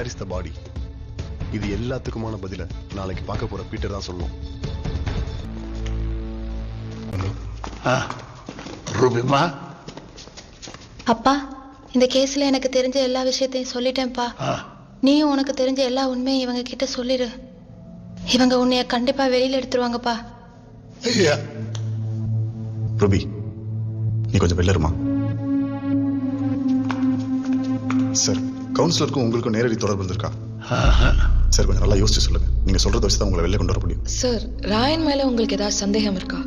Where is the பாடி? இது எல்லாத்துக்குமான பதில நாளைக்கு பார்க்க போற பீட்டர் தான் சொல்லுவோம். ரூபிமா, அப்பா, இந்த கேஸ்ல எனக்கு தெரிஞ்ச எல்லா விஷயத்தையும் சொல்லிட்டேன்ப்பா. நீயும் உனக்கு தெரிஞ்ச எல்லா உண்மையும் இவங்க கிட்ட சொல்லிடு. இவங்க உன்னைய கண்டிப்பா வெளியில எடுத்துருவாங்கப்பா. ரூபி, நீ கொஞ்சம் வெளில இருமா. சார், கவுன்சிலருக்கும் உங்களுக்கும் நேரடி தொடர்பு இருந்திருக்கா? சார், கொஞ்சம் நல்லா யோசிச்சு சொல்லுங்க. நீங்க சொல்றத வச்சு தான் உங்களை வெளில கொண்டு வர முடியும். சார், ராயன் மேல உங்களுக்கு ஏதாவது சந்தேகம் இருக்கா?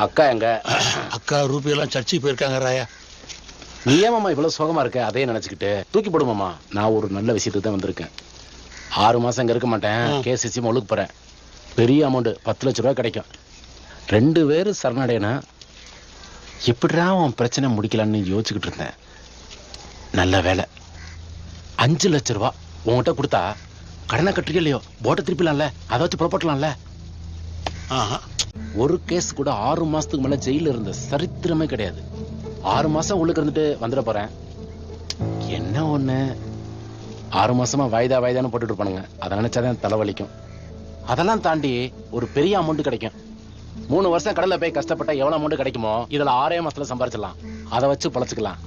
அக்கா எங்க? அக்கா ரூபி எல்லாம் சர்ச்சைக்கு போயிருக்காங்க. ராயா, நீ ஏன் மாமா இவ்வளவு சோகமா இருக்க? அதையே நினைச்சுக்கிட்டு தூக்கி போடுமாமா. நான் ஒரு நல்ல விஷயத்துக்கு தான் வந்திருக்கேன். 6 மாசம் இங்க இருக்க மாட்டேன். கேஸ் விஷயமா ஒழுக்கு போறேன். பெரிய அமௌண்ட் 10 லட்ச ரூபாய் கிடைக்கும். 2 பேரும் சரணடையனா எப்படிடா உன் பிரச்சனை முடிக்கலான்னு யோசிச்சுக்கிட்டு இருந்தேன். நல்ல வேலை, 5 லட்ச ரூபா உங்ககிட்ட கொடுத்தா கடனை கட்டுறீங்க இல்லையோ, போட்டை திருப்பிலாம்ல, அதை வச்சு புறப்பட்டலாம்ல. ஒரு கேஸ் கூட 6 மாசத்துக்கு மேல ஜெயில இருந்த சரித்திரமே கிடையாது. 6 மாசம் உள்ளுக்கு இருந்துட்டு வந்துட போறேன். என்ன ஒண்ணு, 6 மாசமா வாய்தான்னு போட்டுட்டு இருப்பானுங்க. அதை நினைச்சாதான் தலைவலிக்கும். அதெல்லாம் தாண்டி ஒரு பெரிய அமௌண்ட் கிடைக்கும். 3 வருஷம் கடல்ல போய் கஷ்டப்பட்ட எவ்வளவு அமௌண்ட் கிடைக்குமோ இதுல 6 மாசத்துல சம்பாரிச்சிடலாம். அதை வச்சு பழச்சுக்கலாம்.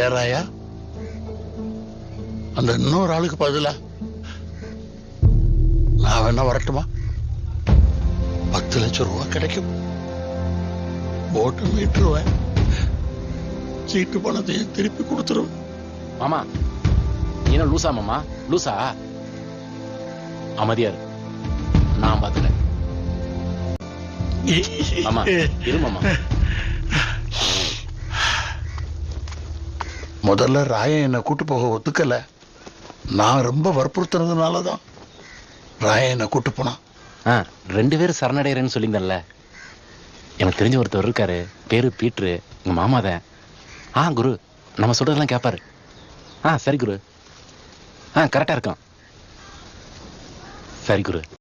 ஏராயா, அந்த இன்னொரு ஆளுக்கு பதிலா நான் வேணா வரட்டுமா? 10 லட்சம் ரூபாய் கிடைக்கும். போட்டு மீட்டுருவேன். சீட்டு பணத்தையும் திருப்பி கொடுத்துருவேன். மாமா, நீ என்ன லூசா? மாமா லூசா? அமைதியாரு, நான் பாத்துக்கிறேன். மாமா இரு மாமா. முதல்ல ராயன் என்னை கூட்டு போக ஒத்துக்கல. நான் ரொம்ப வற்புறுத்துனதுனாலதான் ராயன் என்னை கூட்டு போனான். 2 பேரும் சரணடைறேன்னு சொல்லியிருந்தேன்ல. எனக்கு தெரிஞ்ச ஒருத்தர் இருக்காரு, பேரு பீட்ரு, எங்க மாமாதான். குரு, நம்ம சொல்றதெல்லாம் கேட்பாரு. சரி குரு. கரெக்டா இருக்கான். சரி குரு.